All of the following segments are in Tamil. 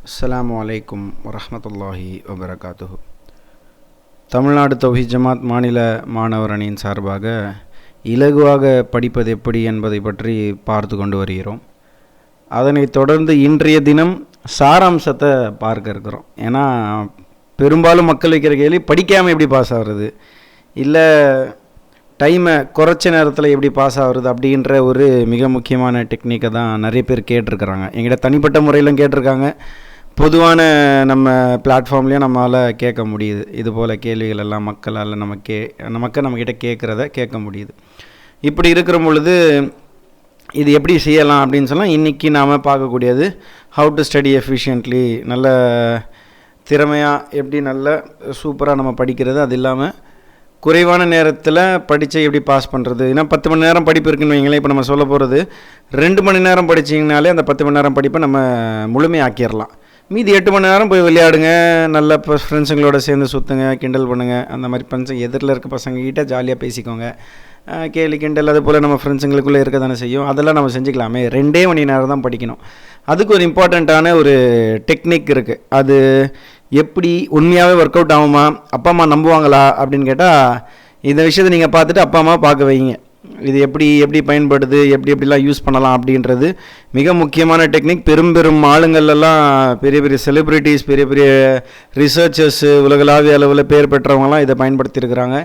அஸ்ஸலாமு அலைக்கும் வரஹ்மத்துல்லாஹி வபரகாத்துஹு. தமிழ்நாடு தௌஹீத் ஜமாத் மாநில மாணவர் அணியின் சார்பாக இலகுவாக படிப்பது எப்படி என்பதை பற்றி பார்த்து கொண்டு வருகிறோம். அதனைத் தொடர்ந்து இன்றைய தினம் சாராம்சத்தை பார்க்க இருக்கிறோம். ஏன்னா பெரும்பாலும் மக்கள் வைக்கிற கேள்வி படிக்காமல் எப்படி பாஸ் ஆகிறது, இல்லை டைமை குறைச்ச நேரத்தில் எப்படி பாஸ் ஆகுறது அப்படின்ற ஒரு மிக முக்கியமான டெக்னிக்கை தான் நிறைய பேர் கேட்டிருக்கிறாங்க. எங்கிட்ட தனிப்பட்ட முறையிலும் கேட்டிருக்காங்க, பொதுவான நம்ம பிளாட்ஃபார்ம்லேயும் நம்மளால் கேட்க முடியுது. இது போல் கேள்விகள் எல்லாம் மக்களால் நம்மக்கிட்ட கேட்குறத கேட்க முடியுது. இப்படி இருக்கிற பொழுது இது எப்படி செய்யலாம் அப்படின்னு சொன்னால் இன்றைக்கி நாம் பார்க்கக்கூடியது ஹவு டு ஸ்டடி எஃபிஷியன்ட்லி, நல்ல திறமையாக எப்படி நல்ல சூப்பராக நம்ம படிக்கிறது, அது இல்லாமல் குறைவான நேரத்தில் படித்து எப்படி பாஸ் பண்ணுறது. ஏன்னா 10 மணி நேரம் படிப்பு இருக்குன்னு வைங்களேன். இப்போ நம்ம சொல்ல போகிறது 2 மணி நேரம் படிச்சிங்கனாலே அந்த 10 மணி நேரம் படிப்பை நம்ம முழுமையாக்கிடலாம். மீதி 8 மணி நேரம் போய் விளையாடுங்க, நல்ல இப்போ ஃப்ரெண்ட்ஸுங்களோட சேர்ந்து சுற்றுங்க, கிண்டல் பண்ணுங்கள். அந்த மாதிரி பசங்க எதிரில் இருக்க பசங்கக்கிட்ட ஜாலியாக பேசிக்கோங்க, கேலி கிண்டல் அது போல் நம்ம ஃப்ரெண்ட்ஸுங்களுக்குள்ளே இருக்க தானே செய்யும். அதெல்லாம் நம்ம செஞ்சுக்கலாமே. 2 மணி நேரம் தான் படிக்கணும். அதுக்கு ஒரு இம்பார்ட்டண்ட்டான ஒரு டெக்னிக் இருக்குது. அது எப்படி உண்மையாகவே ஒர்க் அவுட் ஆகுமா, அப்பா அம்மா நம்புவாங்களா அப்படின்னு கேட்டால் இந்த விஷயத்தை நீங்கள் பார்த்துட்டு அப்பா அம்மா பார்க்க வைங்க. இது எப்படி பயன்படுது, எப்படிலாம் யூஸ் பண்ணலாம் அப்படின்றது மிக முக்கியமான டெக்னிக். பெரும் ஆளுங்கள்லாம் பெரிய செலிப்ரிட்டிஸ், பெரிய ரிசர்ச்சர்ஸு, உலகளாவிய அளவில் பேர் பெற்றவங்களாம் இதை பயன்படுத்தியிருக்கிறாங்க.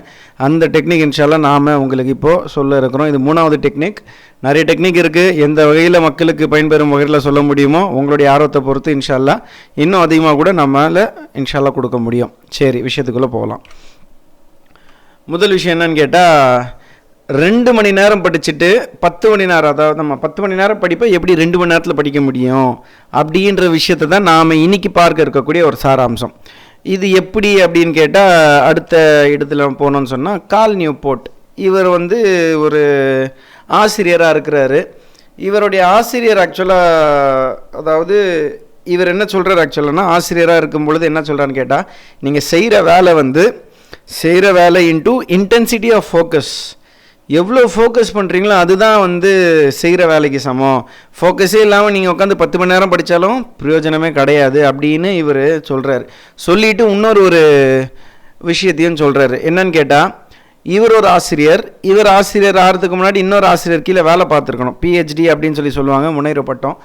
அந்த டெக்னிக் இன்ஷால்லா நாம் உங்களுக்கு இப்போது சொல்ல இருக்கிறோம். இது 3வது டெக்னிக். நிறைய டெக்னிக் இருக்குது. எந்த வகையில் மக்களுக்கு பயன்பெறும் வகையில் சொல்ல முடியுமோ உங்களுடைய ஆர்வத்தை பொறுத்து இன்ஷால்லா இன்னும் அதிகமாக கூட நம்மளால் இன்ஷால்லா கொடுக்க முடியும். சரி, விஷயத்துக்குள்ளே போகலாம். முதல் விஷயம் என்னன்னு கேட்டால், 2 மணி நேரம் படிச்சுட்டு 10 மணி நேரம், அதாவது நம்ம 10 மணி நேரம் படிப்பை எப்படி 2 மணி நேரத்தில் படிக்க முடியும் அப்படின்ற விஷயத்தை தான் நாம் இன்றைக்கி பார்க்க இருக்கக்கூடிய ஒரு சாராம்சம். இது எப்படி அப்படின்னு கேட்டால், அடுத்த இடத்துல போனோன்னு சொன்னால் கால் நியூபோர்ட். இவர் ஒரு ஆசிரியராக இருக்கிறாரு. இவருடைய ஆசிரியர் ஆக்சுவலாக, அதாவது இவர் என்ன சொல்கிறார் ஆக்சுவலானா, ஆசிரியராக இருக்கும் பொழுது என்ன சொல்கிறான்னு கேட்டால், நீங்கள் செய்கிற வேலை இன்டூ இன்டென்சிட்டி ஆஃப் ஃபோக்கஸ், எவ்வளோ ஃபோக்கஸ் பண்ணுறீங்களோ அதுதான் செய்கிற வேலைக்கு சமம். ஃபோக்கஸே இல்லாமல் நீங்கள் உட்காந்து 10 மணி நேரம் படித்தாலும் பிரயோஜனமே கிடையாது அப்படின்னு இவர் சொல்கிறார். சொல்லிவிட்டு இன்னொரு விஷயத்தையும் சொல்கிறாரு. என்னன்னு கேட்டால், இவர் ஒரு ஆசிரியர். இவர் ஆசிரியர் ஆகிறதுக்கு முன்னாடி இன்னொரு ஆசிரியர் கீழே வேலை பார்த்துருக்கணும். பிஹெச்டி அப்படின்னு சொல்லுவாங்க, முனைவர் பட்டம்.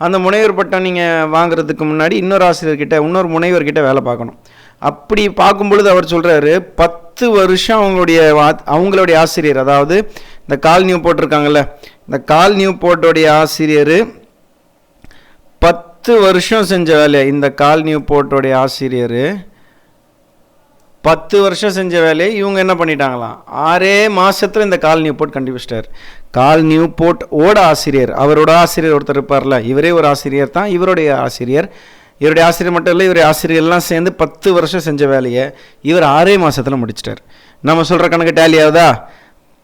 அந்த முனைவர் பட்டம் நீங்கள் வாங்குறதுக்கு முன்னாடி இன்னொரு முனைவர்கிட்ட வேலை பார்க்கணும். அப்படி பார்க்கும் பொழுது அவர் சொல்கிறாரு, 10 வருஷம் அவங்களுடைய ஆசிரியர், அதாவது இந்த கால் நியூ போட்டிருக்காங்கல்ல, இந்த கால் நியூ போட்டோடைய ஆசிரியர் 10 வருஷம் செஞ்ச வேலையை, இந்த கால் நியூ போட்டோடைய ஆசிரியர் 10 வருஷம் செஞ்ச வேலையை இவங்க என்ன பண்ணிட்டாங்களாம், 6 மாதத்தில் இந்த கால் நியூ போட் கண்டுபிடிச்சிட்டார். கால் நியூ போட் ஆசிரியர், அவரோட ஆசிரியர் ஒருத்தர் இருப்பார்ல, இவரே ஒரு ஆசிரியர் தான். இவருடைய ஆசிரியர் மட்டும் இல்லை, இவருடைய ஆசிரியர்லாம் சேர்ந்து 10 வருஷம் செஞ்ச வேலையை இவர் 6 மாதத்தில் முடிச்சிட்டார். நம்ம சொல்கிற கணக்கு டேலி ஆகுதா?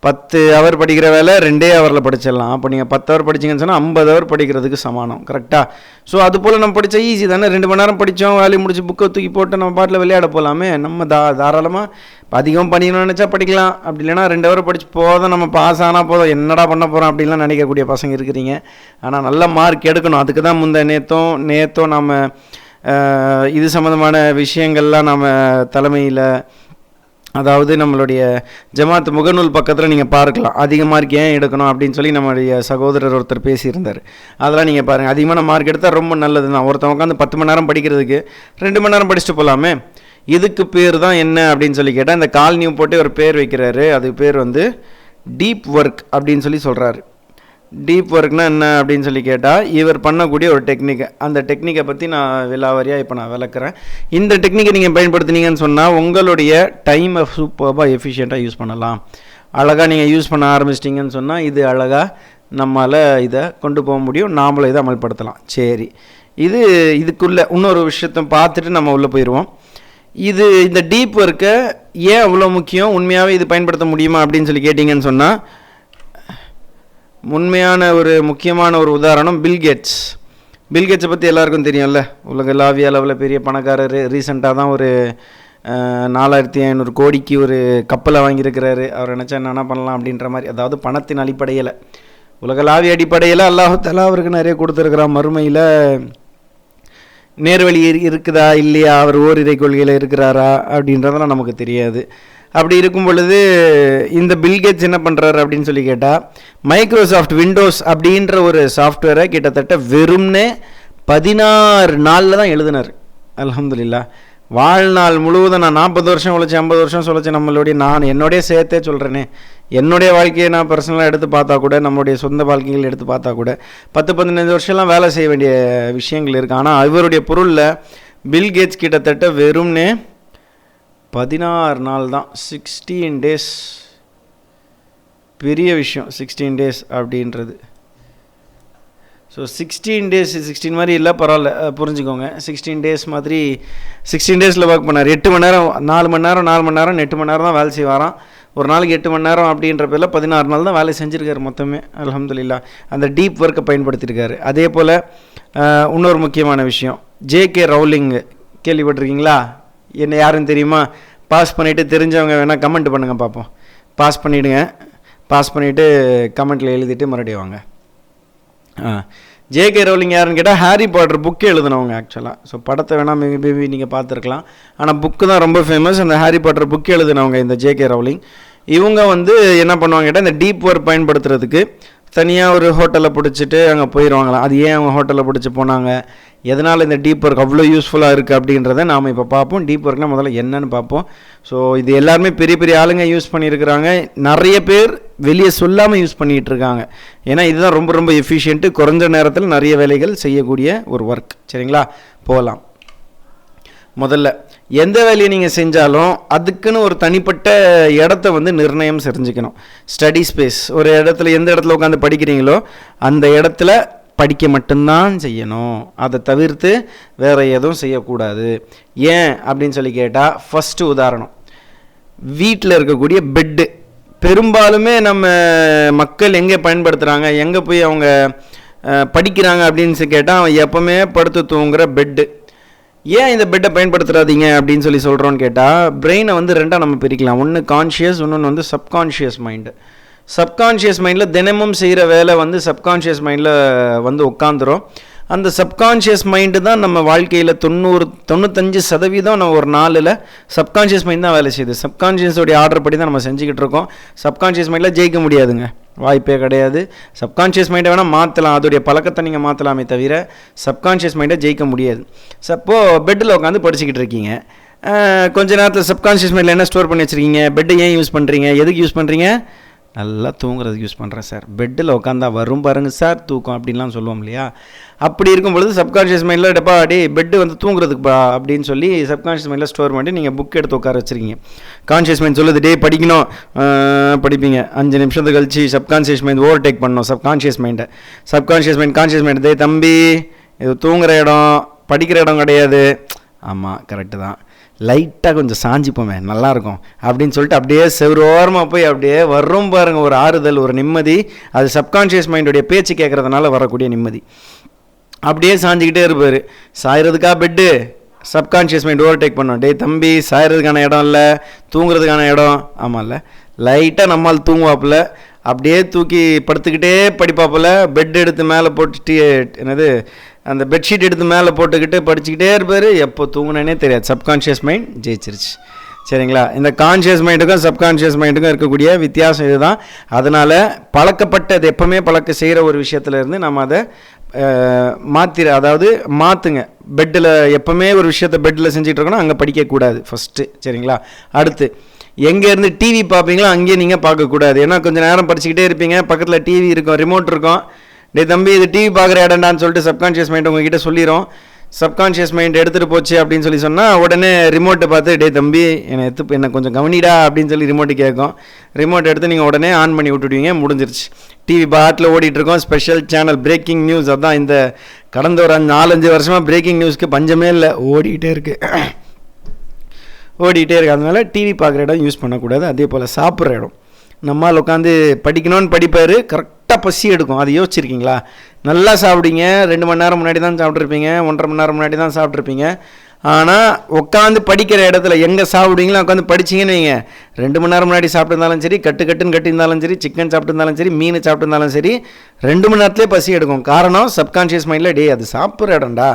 10 ஹவர் படிக்கிற வேலை 2 ஹவரில் படிச்சிடலாம். அப்போ நீங்கள் 10 ஹவர் படிச்சிங்கன்னு சொன்னால் 50 ஹவர் படிக்கிறதுக்கு சமானம். கரெக்டாக? ஸோ அது போல் நம்ம படித்தா ஈஸி தானே. 2 மணி நேரம் படித்தோம், வேலையை முடிச்சு புக்கை தூக்கி போட்டு நம்ம பாட்டில் விளையாட போகலாமே. நம்ம தாராளமாக அதிகம் படிக்கணும்னு நினச்சா படிக்கலாம். அப்படி இல்லைனா 2 ஹவர் படித்து போதும், நம்ம பாஸ் ஆனால் போதும், என்னடா பண்ண போகிறோம் அப்படின்லாம் நினைக்கக்கூடிய பசங்க இருக்கிறீங்க. ஆனால் நல்ல மார்க் எடுக்கணும். அதுக்கு தான் நேற்றும் நம்ம இது சம்மந்தமான விஷயங்கள்லாம் நம்ம தலைமையில், அதாவது நம்மளுடைய ஜமாத் முகநூல் பக்கத்தில் நீங்கள் பார்க்கலாம். அதிக மார்க் ஏன் எடுக்கணும் அப்படின்னு சொல்லி நம்மளுடைய சகோதரர் ஒருத்தர் பேசியிருந்தார். அதெல்லாம் நீங்கள் பாருங்கள். அதிகமான மார்க் எடுத்தால் ரொம்ப நல்லது தான். ஒருத்தவங்க உட்காந்து 10 மணி நேரம் படிக்கிறதுக்கு 2 மணி நேரம் படிச்சுட்டு போகலாமே. இதுக்கு பேர் தான் என்ன அப்படின்னு சொல்லி கேட்டால், இந்த கால் நியூ போட்டு ஒரு பேர் வைக்கிறாரு. அதுக்கு பேர் டீப் ஒர்க் அப்படின்னு சொல்கிறாரு. டீப் ஒர்க்னால் என்ன அப்படின்னு சொல்லி கேட்டால், இவர் பண்ணக்கூடிய ஒரு டெக்னிக். அந்த டெக்னிக்கை பற்றி நான் விலாவாரியாக இப்போ நான் விளக்குறேன். இந்த டெக்னிக்கை நீங்கள் பயன்படுத்தினீங்கன்னு சொன்னால் உங்களுடைய டைமை சூப்பராக எஃபிஷியண்ட்டாக யூஸ் பண்ணலாம். அழகாக நீங்கள் யூஸ் பண்ண ஆரம்பிச்சிட்டிங்கன்னு சொன்னால் இது அழகாக நம்மளால் இதை கொண்டு போக முடியும். நாமளும் இதை அமல்படுத்தலாம். சரி, இதுக்குள்ளே இன்னொரு விஷயத்தை பார்த்துட்டு நம்ம உள்ளே போயிடுவோம். இந்த டீப் ஒர்க்கை ஏன் அவ்வளோ முக்கியம், உண்மையாகவே இது பயன்படுத்த முடியுமா அப்படின்னு சொல்லி கேட்டிங்கன்னு சொன்னால், முக்கியமான ஒரு உதாரணம் பில்கேட்ஸை பற்றி எல்லாருக்கும் தெரியும்ல. உலகளாவிய அளவில் பெரிய பணக்காரர். ரீசெண்டாக தான் ஒரு 4500 கோடிக்கு ஒரு கப்பலை வாங்கியிருக்கிறாரு. அவர் நினச்சா என்ன பண்ணலாம் அப்படின்ற மாதிரி, அதாவது பணத்தின் அடிப்படையில், உலகளாவிய அடிப்படையில் அல்லாஹ் தஆலா அவருக்கு நிறைய கொடுத்துருக்கிறான். மறுமையில் நேர்வழி இருக்குதா இல்லையா, அவர் ஓரிரை கொள்கையில் இருக்கிறாரா அப்படின்றதெல்லாம் நமக்கு தெரியாது. அப்படி இருக்கும் பொழுது இந்த பில்கேட்ஸ் என்ன பண்ணுறாரு அப்படின்னு சொல்லி கேட்டால், மைக்ரோசாஃப்ட் விண்டோஸ் அப்படின்ற ஒரு சாஃப்ட்வேரை கிட்டத்தட்ட வெறும்னே 16 நாளில் தான் எழுதினார். அல்ஹம்துலில்லாஹ். வாழ்நாள் முழுவதும் நான் 40 வருஷம் உழைச்சி 50 வருஷம் சொல்லிச்சு நம்மளுடைய, நான் என்னுடைய சேர்த்தே சொல்கிறேனே, என்னுடைய வாழ்க்கையை நான் பர்சனலாக எடுத்து பார்த்தா கூட, நம்மளுடைய சொந்த வாழ்க்கைகள் எடுத்து பார்த்தா கூட 10-15 வருஷம்லாம் வேலை செய்ய வேண்டிய விஷயங்கள் இருக்குது. ஆனால் இவருடைய பொருளில் பில்கேட்ஸ் கிட்டத்தட்ட வெறும்னே 16 நாள் தான், 16 டேஸ். பெரிய விஷயம் 16 டேஸ் அப்படின்றது. ஸோ 16 டேஸ் 16 மாதிரி இல்லை, பரவாயில்ல, புரிஞ்சுக்கோங்க. 16 டேஸ் மாதிரி 16 டேஸில் ஒர்க் பண்ணார். 8 மணி நேரம் 4 மணி நேரம் 4 மணி நேரம் 8 மணி நேரம் தான் வேலை செய்வாராம். ஒரு நாளைக்கு 8 மணி நேரம் அப்படின்ற பேரில் 16 நாள் தான் வேலை செஞ்சுருக்காரு மொத்தமே. அல்ஹம்துலில்லாஹ். அந்த டீப் ஒர்க்கை பயன்படுத்தியிருக்காரு. அதே போல் இன்னொரு முக்கியமான விஷயம், ஜேகே ரவுலிங் கேள்விப்பட்டிருக்கீங்களா? என்ன யாருன்னு தெரியுமா? பாஸ் பண்ணிவிட்டு தெரிஞ்சவங்க வேணால் கமெண்ட் பண்ணுங்கள் பார்ப்போம். பாஸ் பண்ணிவிடுங்க. பாஸ் பண்ணிவிட்டு கமெண்ட்டில் எழுதிட்டு மறுபடியும் வாங்க. ஜேகே ரவுலிங் யாருன்னு கேட்டால் ஹாரி பாட்டர் புக்கு எழுதினவங்க ஆக்சுவலாக. ஸோ படத்தை வேணால் மேபி நீங்கள் பார்த்துருக்கலாம், ஆனால் புக்கு தான் ரொம்ப ஃபேமஸ். அந்த ஹாரி பாட்டர் புக்கு எழுதினவங்க இந்த ஜேகே ரவுலிங். இவங்க என்ன பண்ணுவாங்க கேட்டால், இந்த டீப் ஒர்க் பயன்படுத்துறதுக்கு தனியாக ஒரு ஹோட்டலில் பிடிச்சிட்டு அங்கே போயிடுவாங்களாம். அது ஏன் அவங்க ஹோட்டலில் பிடிச்சி போனாங்க, எதனால் இந்த டீப் ஒர்க் அவ்வளோ யூஸ்ஃபுல்லாக இருக்குது அப்படின்றத நாம் இப்போ பார்ப்போம். டீப் ஒர்க்னால் முதல்ல என்னன்னு பார்ப்போம். ஸோ இது எல்லாருமே பெரிய பெரிய ஆளுங்க யூஸ் பண்ணியிருக்கிறாங்க. நிறைய பேர் வெளியே சொல்லாமல் யூஸ் பண்ணிகிட்டு இருக்காங்க. ஏன்னா இதுதான் ரொம்ப ரொம்ப எஃபிஷியன்ட்டு, குறைஞ்ச நேரத்தில் நிறைய வேலைகள் செய்யக்கூடிய ஒரு ஒர்க். சரிங்களா, போகலாம். முதல்ல எந்த வேலையை நீங்கள் செஞ்சாலும் அதுக்குன்னு ஒரு தனிப்பட்ட இடத்த நிர்ணயம் செஞ்சுக்கணும். ஸ்டடி ஸ்பேஸ், ஒரு இடத்துல எந்த இடத்துல உட்காந்து படிக்கிறீங்களோ அந்த இடத்துல படிக்க மட்டும்தான் செய்யணும். அதை தவிர்த்து வேறு எதுவும் செய்யக்கூடாது. ஏன் அப்படின்னு சொல்லி கேட்டால், ஃபஸ்ட்டு உதாரணம், வீட்டில் இருக்கக்கூடிய பெட்டு. பெரும்பாலுமே நம்ம மக்கள் எங்கே பயன்படுத்துகிறாங்க, எங்கே போய் அவங்க படிக்கிறாங்க அப்படின்னு கேட்டால், அவன் எப்போவுமே படுத்து தூங்குகிற பெட்டு. ஏன் இந்த பெட்டை பயன்படுத்துறாதீங்க அப்படின்னு சொல்லி சொல்கிறோன்னு கேட்டால், பிரெயினை ரெண்டாக நம்ம பிரிக்கலாம். ஒன்று கான்ஷியஸ், இன்னொன்று சப்கான்ஷியஸ் மைண்டு. சப்கான்ஷியஸ் மைண்டில் தினமும் செய்கிற வேலை சப்கான்ஷியஸ் மைண்டில் உட்காந்துரும். அந்த சப்கான்ஷியஸ் மைண்டு தான் நம்ம வாழ்க்கையில் 95% நம்ம ஒரு நாளில் சப்கான்ஷியஸ் மைண்ட் தான் வேலை செய்யுது. சப்கான்ஷியஸோடைய ஆர்டர் படி தான் நம்ம செஞ்சுக்கிட்டு இருக்கோம். சப்கான்ஷியஸ் மைண்டில் ஜெயிக்க முடியாதுங்க, வாய்ப்பே கிடையாது. சப்கான்ஷியஸ் மைண்டை வேணால் மாற்றலாம், அதோடைய பழக்கத்தை நீங்கள் மாற்றலாமே தவிர சப்கான்ஷியஸ் மைண்டை ஜெயிக்க முடியாது. சப்போ பெட்டில் உட்காந்து படிச்சுக்கிட்டு இருக்கீங்க, கொஞ்ச நேரத்தில் சப்கான்ஷியஸ் மைண்டில் என்ன ஸ்டோர் பண்ணி வச்சுருக்கீங்க, பெட்டை ஏன் யூஸ் பண்ணுறீங்க, எதுக்கு யூஸ் பண்ணுறீங்க, நல்லா தூங்குறதுக்கு யூஸ் பண்ணுறேன் சார், பெட்டில் உட்காந்தா வரும் பாருங்க சார் தூக்கம் அப்படின்லாம் சொல்லுவோம் இல்லையா. அப்படி இருக்கும் பொழுது சப்கான்ஷியஸ் மைண்டில் டப்பா அடி பெட்டு தூங்குறதுக்குப்பா அப்படின்னு சொல்லி சப்கான்ஷியஸ் மைண்டில் ஸ்டோர் பண்ணி நீங்கள் புக் எடுத்து உட்கார வச்சுருக்கீங்க. கான்ஷியஸ் மைண்ட் சொல்லுது டே படிக்கணும், படிப்பீங்க. 5 நிமிஷத்துக்கு கழிச்சு சப்கான்ஷியஸ் மைண்ட் ஓவர்டேக் பண்ணணும் சப்கான்ஷியஸ் மைண்டை. சப்கான்ஷியஸ் மைண்ட் டே தம்பி இது தூங்குற இடம், படிக்கிற இடம் கிடையாது. ஆமாம் கரெக்டு தான், லைட்டாக கொஞ்சம் சாஞ்சிப்போமே நல்லாயிருக்கும் அப்படின்னு சொல்லிட்டு அப்படியே செவ்வரோரமாக போய் அப்படியே வரும் பாருங்கள் ஒரு ஆறுதல், ஒரு நிம்மதி. அது சப்கான்ஷியஸ் மைண்டுடைய பேச்சு கேட்குறதுனால வரக்கூடிய நிம்மதி. அப்படியே சாஞ்சிக்கிட்டே இருப்பார். சாயறதுக்கா பெட்டு, சப்கான்ஷியஸ் மைண்ட் ஓவர்டேக் பண்ணோம். டே தம்பி சாயறதுக்கான இடம் இல்லை, தூங்குறதுக்கான இடம். ஆமாம் இல்லை, லைட்டாக நம்மால் தூங்குவாப்பில், அப்படியே தூக்கி படுத்துக்கிட்டே படிப்பாப்பில், பெட் எடுத்து மேலே போட்டுட்டு என்னது அந்த பெட்ஷீட் எடுத்து மேலே போட்டுக்கிட்டு படிச்சுக்கிட்டே இருப்பார். எப்போ தூங்கினேனே தெரியாது. சப்கான்ஷியஸ் மைண்ட் ஜெயிச்சிருச்சு. சரிங்களா, இந்த கான்ஷியஸ் மைண்டுக்கும் சப்கான்ஷியஸ் மைண்டுக்கும் இருக்கக்கூடிய வித்தியாசம் இதுதான். அதனால் பழக்கப்பட்டது எப்போவுமே செய்கிற ஒரு விஷயத்துலேருந்து நம்ம அதை மாற்றுங்க. பெட்டில் எப்போவுமே ஒரு விஷயத்தை பெட்டில் செஞ்சுட்டு இருக்கணும், அங்கே படிக்கக்கூடாது ஃபஸ்ட்டு. சரிங்களா, அடுத்து எங்கேருந்து டிவி பார்ப்பீங்களோ அங்கேயே நீங்கள் பார்க்கக்கூடாது. ஏன்னா கொஞ்சம் நேரம் படிச்சுக்கிட்டே இருப்பீங்க, பக்கத்தில் டிவி இருக்கும், ரிமோட் இருக்கும். டே தம்பி இது டிவி பார்க்குற இடம்டான்னு சொல்லிட்டு சப்கான்ஷியஸ் மைண்ட் உங்ககிட்ட சொல்லிடும். சப்கான்ஷியஸ் மைண்ட் எடுத்துகிட்டு போச்சு அப்படின்னு சொல்லி சொன்னால் உடனே ரிமோட்டை பார்த்து டே தம்பி என்னை கொஞ்சம் கவனிடா அப்படின்னு சொல்லி ரிமோட்டு கேட்கும். ரிமோட் எடுத்து நீங்கள் உடனே ஆன் பண்ணி விட்டுடுவீங்க, முடிஞ்சிருச்சு. டிவி பாட்டில் ஓடிட்டுருக்கோம், ஸ்பெஷல் சேனல் பிரேக்கிங் நியூஸ். அதுதான் இந்த கடந்த ஒரு 4-5 வருஷமாக பிரேக்கிங் நியூஸ்க்கு பஞ்சமே இல்லை, ஓடிக்கிட்டே இருக்குது. அதனால் டிவி பார்க்குற இடம் யூஸ் பண்ணக்கூடாது. அதே போல் சாப்பிட்ற இடம், நம்மால் உட்காந்து படிக்கணும்னு படிப்பார், கரெக்டாக பசி எடுக்கும். அது யோசிச்சிருக்கீங்களா? நல்லா சாப்பிடுங்க, 2 மணி நேரம் முன்னாடி தான் சாப்பிட்ருப்பீங்க, 1.5 மணி நேரம் முன்னாடி தான் சாப்பிட்ருப்பீங்க. ஆனால் உட்காந்து படிக்கிற இடத்துல எங்கே சாப்பிடுவீங்களோ உட்காந்து படிச்சிங்கன்னு வைங்க, 2 மணி நேரம் முன்னாடி சாப்பிட்டுருந்தாலும் சரி, கட்டுன்னு கட்டியிருந்தாலும் சரி, சிக்கன் சாப்பிட்டுருந்தாலும் சரி, மீன் சாப்பிட்டுருந்தாலும் சரி, 2 மணி நேரத்துலேயே பசி எடுக்கும். காரணம் சப்கான்ஷியஸ் மைண்டில் டே அது சாப்பிட்ற இடம்டா,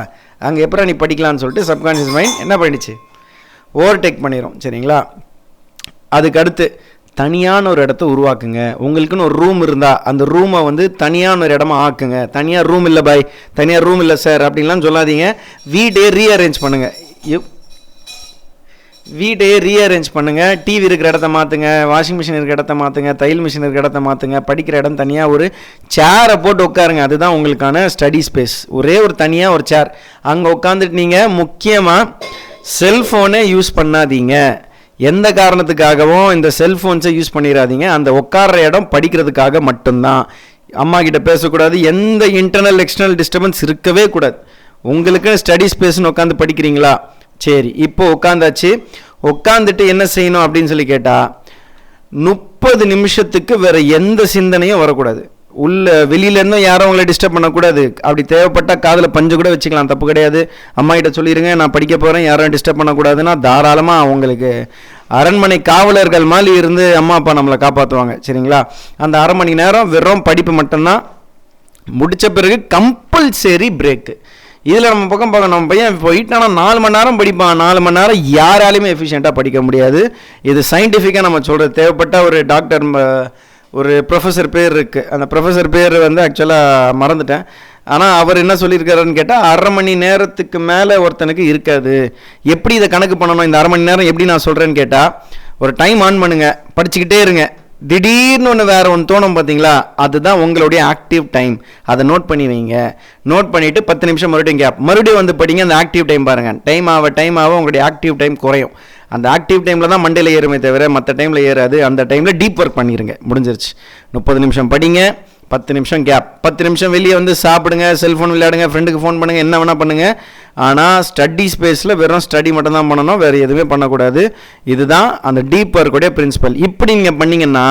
அங்கே எப்போ நீ படிக்கலான்னு சொல்லிட்டு சப்கான்ஷியஸ் மைண்ட் என்ன பண்ணிடுச்சு, ஓவர்டேக் பண்ணிடும். சரிங்களா? அதுக்கு அடுத்து தனியான ஒரு இடத்த உருவாக்குங்க. உங்களுக்குன்னு ஒரு ரூம் இருந்தால் அந்த ரூமை வந்து தனியான ஒரு இடமா ஆக்குங்க. தனியாக ரூம் இல்லை பாய், தனியாக ரூம் இல்லை சார் அப்படின்லாம் சொல்லாதீங்க. வீட்டையே ரீஅரேஞ்ச் பண்ணுங்கள். வீட்டையே ரீஅரேஞ்ச் பண்ணுங்கள். டிவி இருக்கிற இடத்த மாற்றுங்க, வாஷிங் மிஷின் இருக்கிற இடத்த மாற்றுங்க, தையல் மிஷின் இருக்கிற இடத்த மாற்றுங்க. படிக்கிற இடம் தனியாக ஒரு சேரை போட்டு உட்காருங்க. அதுதான் உங்களுக்கான ஸ்டடி ஸ்பேஸ். ஒரே ஒரு தனியாக ஒரு சேர் அங்கே உட்காந்துட்டு நீங்கள் முக்கியமாக செல்ஃபோனை யூஸ் பண்ணாதீங்க. எந்த காரணத்துக்காகவும் இந்த செல்ஃபோன்ஸை யூஸ் பண்ணிடாதீங்க. அந்த உட்கார்ற இடம் படிக்கிறதுக்காக மட்டும்தான். அம்மா கிட்ட பேசக்கூடாது, எந்த இன்டர்னல் எக்ஸ்டர்னல் டிஸ்டர்பன்ஸ் இருக்கவே கூடாது. உங்களுக்கு ஸ்டடி ஸ்பேஸ்னு உட்காந்து படிக்கிறீங்களா, சரி இப்போ உட்காந்தாச்சு. உட்காந்துட்டு என்ன செய்யணும் அப்படின்னு சொல்லி கேட்டால் 30 நிமிஷத்துக்கு வேறு எந்த சிந்தனையும் வரக்கூடாது. வெளியிலேருந்தும் யாரும் உங்களை டிஸ்டர்ப் பண்ணக்கூடாது. அப்படி தேவைப்பட்டால் காதில் பஞ்சு கூட வச்சுக்கலாம், தப்பு கிடையாது. அம்மா கிட்ட சொல்லிடுங்க நான் படிக்க போகிறேன், யாரும் டிஸ்டர்ப் பண்ணக்கூடாதுன்னா தாராளமாக அவங்களுக்கு அரண்மனை காவலர்கள் மாதிரி இருந்து அம்மா அப்பா நம்மளை காப்பாற்றுவாங்க. சரிங்களா? அந்த 1/2 மணி நேரம் வெறும் படிப்பு மட்டும்தான். முடித்த பிறகு கம்பல்சரி பிரேக்கு. இதில் நம்ம பக்கம் பார்க்க, நம்ம பையன் போயிட்டானா 4 மணி நேரம் படிப்பான். 4 மணி நேரம் யாராலையுமே எஃபிஷியண்ட்டாக படிக்க முடியாது. இது சயின்டிஃபிக்காக நம்ம சொல்கிறது. தேவைப்பட்ட ஒரு டாக்டர், ஒரு ப்ரொஃபஸர் பேர் இருக்குது, அந்த ப்ரொஃபஸர் பேர் வந்து ஆக்சுவலாக மறந்துட்டேன். ஆனால் அவர் என்ன சொல்லியிருக்காருன்னு கேட்டால் 1/2 மணி நேரத்துக்கு மேலே ஒருத்தனுக்கு இருக்காது. எப்படி இதை கணக்கு பண்ணணும், இந்த 1/2 மணி நேரம் எப்படி நான் சொல்கிறேன்னு கேட்டால், ஒரு டைம் ஆன் பண்ணுங்கள், படிச்சுக்கிட்டே இருங்க. திடீர்னு ஒன்று வேறு ஒன்று தோணும் பார்த்தீங்களா, அதுதான் உங்களுடைய ஆக்டிவ் டைம். அதை நோட் பண்ணி வைங்க. நோட் பண்ணிவிட்டு 10 நிமிஷம் மறுபடியும் கேப், மறுபடியும் வந்து படிங்க. அந்த ஆக்டிவ் டைம் பாருங்கள். டைம் ஆக உங்களுடைய ஆக்டிவ் டைம் குறையும். அந்த ஆக்டிவ் டைமில் தான் மண்டையில் ஏறுமே தவிர மற்ற டைமில் ஏறாது. அந்த டைமில் டீப் ஒர்க் பண்ணிடுங்க, முடிஞ்சிருச்சு. 30 நிமிஷம் படிங்க, 10 நிமிஷம் கேப், 10 நிமிஷம் வெளியே வந்து சாப்பிடுங்க, செல்ஃபோன் விளையாடுங்க, ஃப்ரெண்டுக்கு ஃபோன் பண்ணுங்கள், என்ன வேணால் பண்ணுங்கள். ஆனால் ஸ்டடி ஸ்பேஸில் வெறும் ஸ்டடி மட்டும் தான் பண்ணணும், வேறு எதுவுமே பண்ணக்கூடாது. இதுதான் அந்த டீப் ஒர்க்குடைய பிரின்சிபல். இப்படி நீங்கள் பண்ணிங்கன்னா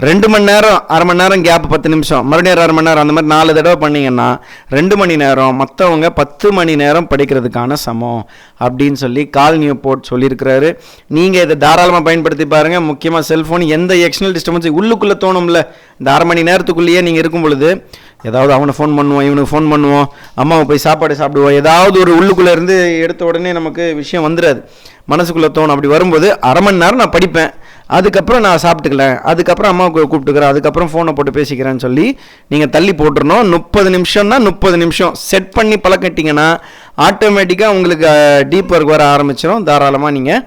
2 மணி நேரம், 1/2 மணி நேரம் கேப், 10 நிமிஷம், மறுபடியும் 1/2 மணி நேரம், அந்த மாதிரி 4 தடவை பண்ணிங்கன்னா 2 மணி நேரம் மற்றவங்க 10 மணி நேரம் படிக்கிறதுக்கான சமம் அப்படின்னு சொல்லி கால் நியூபோர்ட் சொல்லியிருக்கிறாரு. நீங்கள் இதை தாராளமாக பயன்படுத்தி பாருங்கள். முக்கியமாக செல்ஃபோன் எந்த எக்ஸ்டர்னல் டிஸ்டர்பன்ஸ் உள்ளுக்குள்ளே தோணும்ல, இந்த 1/2 மணி நேரத்துக்குள்ளேயே நீங்கள் இருக்கும் பொழுது ஏதாவது அவனை ஃபோன் பண்ணுவோம், இவனுக்கு ஃபோன் பண்ணுவோம், அம்மாவை போய் சாப்பாடு சாப்பிடுவோம், ஏதாவது ஒரு உள்ளுக்குள்ளே இருந்து எடுத்த உடனே நமக்கு விஷயம் வந்துடாது, மனசுக்குள்ளே தோணும். அப்படி வரும்போது 1/2 மணி நேரம் நான் படிப்பேன், அதுக்கப்புறம் நான் சாப்பிட்டுக்கல, அதுக்கப்புறம் அம்மாவுக்கு கூப்பிட்டுக்கிறேன், அதுக்கப்புறம் ஃபோனை போட்டு பேசிக்கிறேன்னு சொல்லி நீங்கள் தள்ளி போட்டுருணும். 30 நிமிஷம்னா 30 நிமிஷம் செட் பண்ணி பழக்கட்டிங்கன்னா ஆட்டோமேட்டிக்காக உங்களுக்கு டீப் ஒர்க் வர ஆரம்பிச்சிடும். தாராளமாக நீங்கள்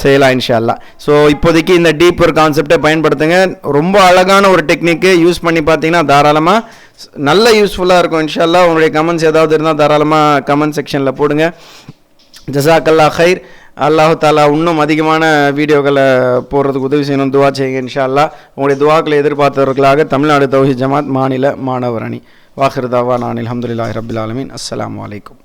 செய்யலாம் இன்ஷா அல்லாஹ். ஸோ இப்போதைக்கு இந்த டீப் ஒர்க் கான்செப்டை பயன்படுத்துங்க. ரொம்ப அழகான ஒரு டெக்னிக்கு, யூஸ் பண்ணி பார்த்தீங்கன்னா தாராளமாக நல்ல யூஸ்ஃபுல்லாக இருக்கும் இன்ஷா அல்லாஹ். உங்களுடைய கமெண்ட்ஸ் ஏதாவது இருந்தால் தாராளமாக கமெண்ட் செக்ஷனில் போடுங்க. ஜஸாக்கல்லா ஹைர். அல்லாஹு தாலா இன்னும் அதிகமான வீடியோக்களை போடுறதுக்கு உதவி செய்யணும். துவா செய்யுங்க இன்ஷா அல்லாஹ். உங்களுடைய துவாக்களை எதிர்பார்த்தவர்களாக தமிழ்நாடு தௌஹீத் ஜமாத் மாநில மாணவர் அணி. வாஹிர் தாவா நான் அல்ஹம்துலில்லாஹி ரப்பில் ஆலமீன். அஸ்ஸலாமு அலைக்கும்.